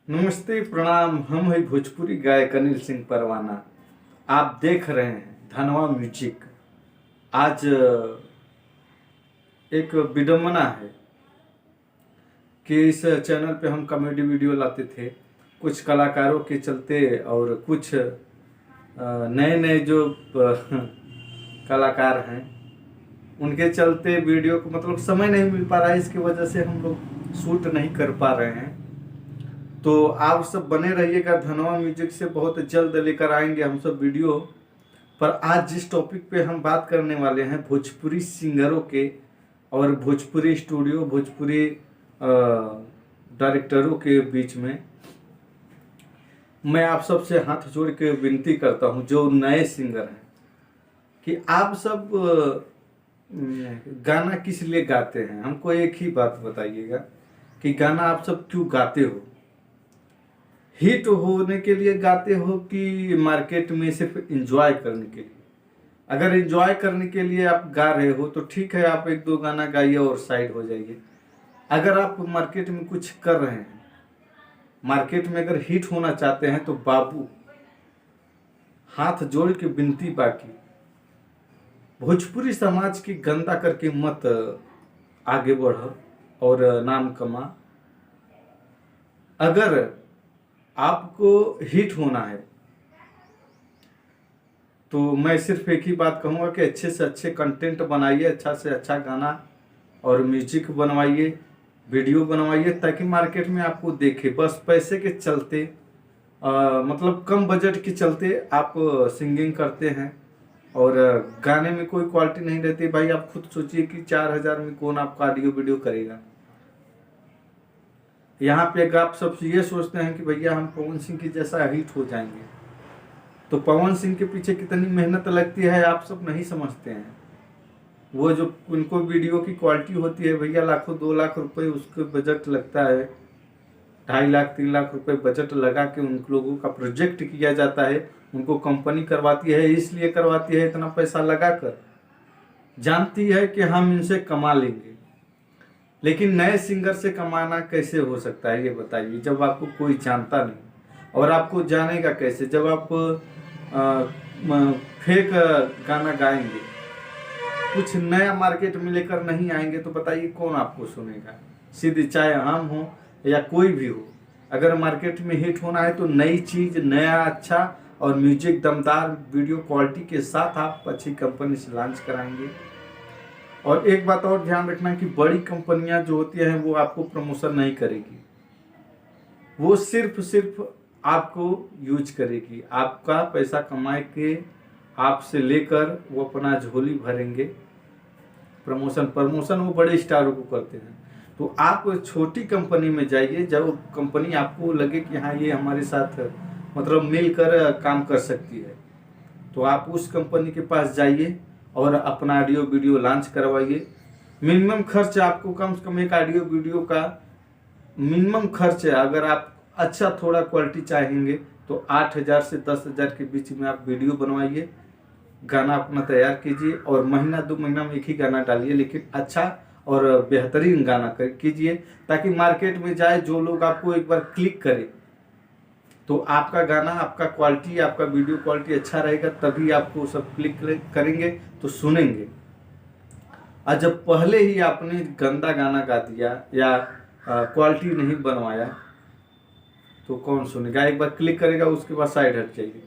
नमस्ते प्रणाम। हम है भोजपुरी गायक अनिल सिंह परवाना। आप देख रहे हैं धनवा म्यूजिक। आज एक विडम्बना है कि इस चैनल पे हम कॉमेडी वीडियो लाते थे। कुछ कलाकारों के चलते और कुछ नए नए जो कलाकार हैं उनके चलते वीडियो को मतलब समय नहीं मिल पा रहा है। इसकी वजह से हम लोग शूट नहीं कर पा रहे हैं। तो आप सब बने रहिएगा। धनवा म्यूजिक से बहुत जल्द लेकर आएंगे हम सब वीडियो। पर आज जिस टॉपिक पे हम बात करने वाले हैं भोजपुरी सिंगरों के और भोजपुरी स्टूडियो भोजपुरी डायरेक्टरों के बीच में, मैं आप सबसे हाथ जोड़ के विनती करता हूं जो नए सिंगर हैं कि आप सब गाना किस लिए गाते हैं। हमको एक ही बात बताइएगा कि गाना आप सब क्यों गाते हो। हिट होने के लिए गाते हो कि मार्केट में सिर्फ एंजॉय करने के लिए। अगर एंजॉय करने के लिए आप गा रहे हो तो ठीक है, आप एक दो गाना गाइए और साइड हो जाइए। अगर आप मार्केट में कुछ कर रहे हैं, मार्केट में अगर हिट होना चाहते हैं तो बाबू हाथ जोड़ के विनती बाकी भोजपुरी समाज की गंदा करके मत आगे बढ़ो और नाम कमा। अगर आपको हिट होना है तो मैं सिर्फ एक ही बात कहूँगा कि अच्छे से अच्छे कंटेंट बनाइए, अच्छा से अच्छा गाना और म्यूजिक बनवाइए, वीडियो बनवाइए ताकि मार्केट में आपको देखे। बस पैसे के चलते मतलब कम बजट के चलते आप सिंगिंग करते हैं और गाने में कोई क्वालिटी नहीं रहती। भाई आप खुद सोचिए कि 4,000 में कौन आपका ऑडियो वीडियो करेगा। यहाँ पे अगर आप सब ये सोचते हैं कि भैया हम पवन सिंह की जैसा हिट हो जाएंगे, तो पवन सिंह के पीछे कितनी मेहनत लगती है आप सब नहीं समझते हैं। वो जो उनको वीडियो की क्वालिटी होती है भैया, लाखों 2 लाख रुपए उसके बजट लगता है। 2.5 लाख 3 लाख रुपए बजट लगा के उन लोगों का प्रोजेक्ट किया जाता है। उनको कंपनी करवाती है, इसलिए करवाती है इतना पैसा लगाकर, जानती है कि हम इनसे कमा लेंगे। लेकिन नए सिंगर से कमाना कैसे हो सकता है ये बताइए, जब आपको कोई जानता नहीं। और आपको जानेगा कैसे जब आप फेक गाना गाएंगे, कुछ नया मार्केट में लेकर नहीं आएंगे तो बताइए कौन आपको सुनेगा। सीधे चाहे हम हो या कोई भी हो, अगर मार्केट में हिट होना है तो नई चीज, नया अच्छा और म्यूजिक दमदार वीडियो क्वालिटी के साथ आप अच्छी कंपनी से लॉन्च कराएंगे। और एक बात और ध्यान रखना कि बड़ी कंपनियां जो होती हैं वो आपको प्रमोशन नहीं करेगी, वो सिर्फ आपको यूज करेगी। आपका पैसा कमाए के आपसे लेकर वो अपना झोली भरेंगे। प्रमोशन वो बड़े स्टारों को करते हैं। तो आप छोटी कंपनी में जाइए, जब कंपनी आपको लगे कि हाँ ये हमारे साथ मतलब मिलकर काम कर सकती है, तो आप उस कंपनी के पास जाइए और अपना ऑडियो वीडियो लॉन्च करवाइए। मिनिमम खर्च आपको कम से कम एक ऑडियो वीडियो का मिनिमम खर्च है। अगर आप अच्छा थोड़ा क्वालिटी चाहेंगे तो 8,000 से 10,000 के बीच में आप वीडियो बनवाइए, गाना अपना तैयार कीजिए और महीना 2 महीना में एक ही गाना डालिए, लेकिन अच्छा और बेहतरीन गाना कीजिए ताकि मार्केट में जाए, जो लोग आपको एक बार क्लिक करे तो आपका गाना, आपका क्वालिटी, आपका वीडियो क्वालिटी अच्छा रहेगा, तभी आपको सब क्लिक करेंगे तो सुनेंगे। और जब पहले ही आपने गंदा गाना गा दिया या क्वालिटी नहीं बनवाया तो कौन सुनेगा। एक बार क्लिक करेगा, उसके बाद साइड हट जाइए।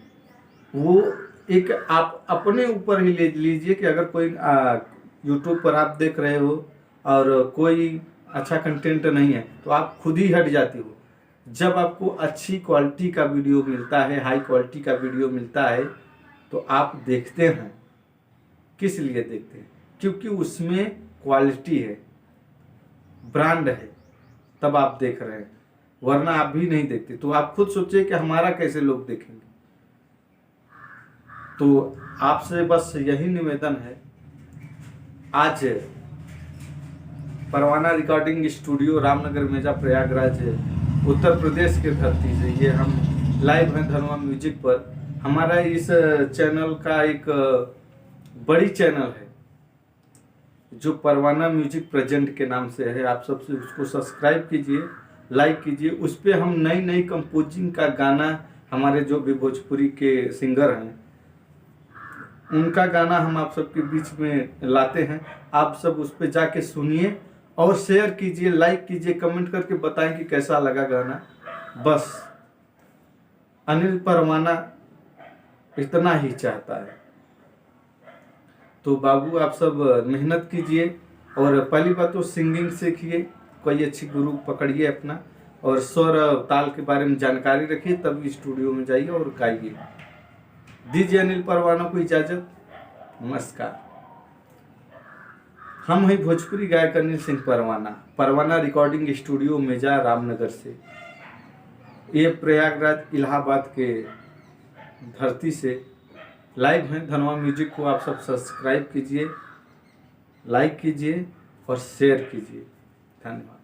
वो एक आप अपने ऊपर ही ले लीजिए कि अगर कोई यूट्यूब पर आप देख रहे हो और कोई अच्छा कंटेंट नहीं है तो आप खुद ही हट जाती हो। जब आपको अच्छी क्वालिटी का वीडियो मिलता है, हाई क्वालिटी का वीडियो मिलता है, तो आप देखते हैं। किस लिए देखते हैं? क्योंकि उसमें क्वालिटी है, ब्रांड है, तब आप देख रहे हैं, वरना आप भी नहीं देखते। तो आप खुद सोचिए कि हमारा कैसे लोग देखेंगे। तो आपसे बस यही निवेदन है। आज परवाना रिकॉर्डिंग स्टूडियो, रामनगर मेजा, प्रयागराज, उत्तर प्रदेश के धरती से ये हम लाइव हैं धनवा म्यूजिक पर। हमारा इस चैनल का एक बड़ी चैनल है जो परवाना म्यूजिक प्रेजेंट के नाम से है। आप सबसे उसको सब्सक्राइब कीजिए लाइक कीजिए। उस पर हम नई नई कंपोजिंग का गाना, हमारे जो भी भोजपुरी के सिंगर हैं उनका गाना हम आप सबके बीच में लाते हैं। आप सब उस पर जाके सुनिए और शेयर कीजिए, लाइक कीजिए, कमेंट करके बताएं कि कैसा लगा गाना। बस अनिल परवाना इतना ही चाहता है। तो बाबू आप सब मेहनत कीजिए और पहली बात तो सिंगिंग सीखिए, कोई अच्छी गुरु पकड़िए अपना, और स्वर ताल के बारे में जानकारी रखिए, तभी स्टूडियो में जाइए और गाइए। दीजिए अनिल परवाना को इजाज़त। नमस्कार। हम हैं भोजपुरी गायक अनिल सिंह परवाना, परवाना रिकॉर्डिंग स्टूडियो मेजा रामनगर से। ये प्रयागराज इलाहाबाद के धरती से लाइव हैं। धनवा म्यूजिक को आप सब सब्सक्राइब कीजिए, लाइक कीजिए और शेयर कीजिए। धन्यवाद।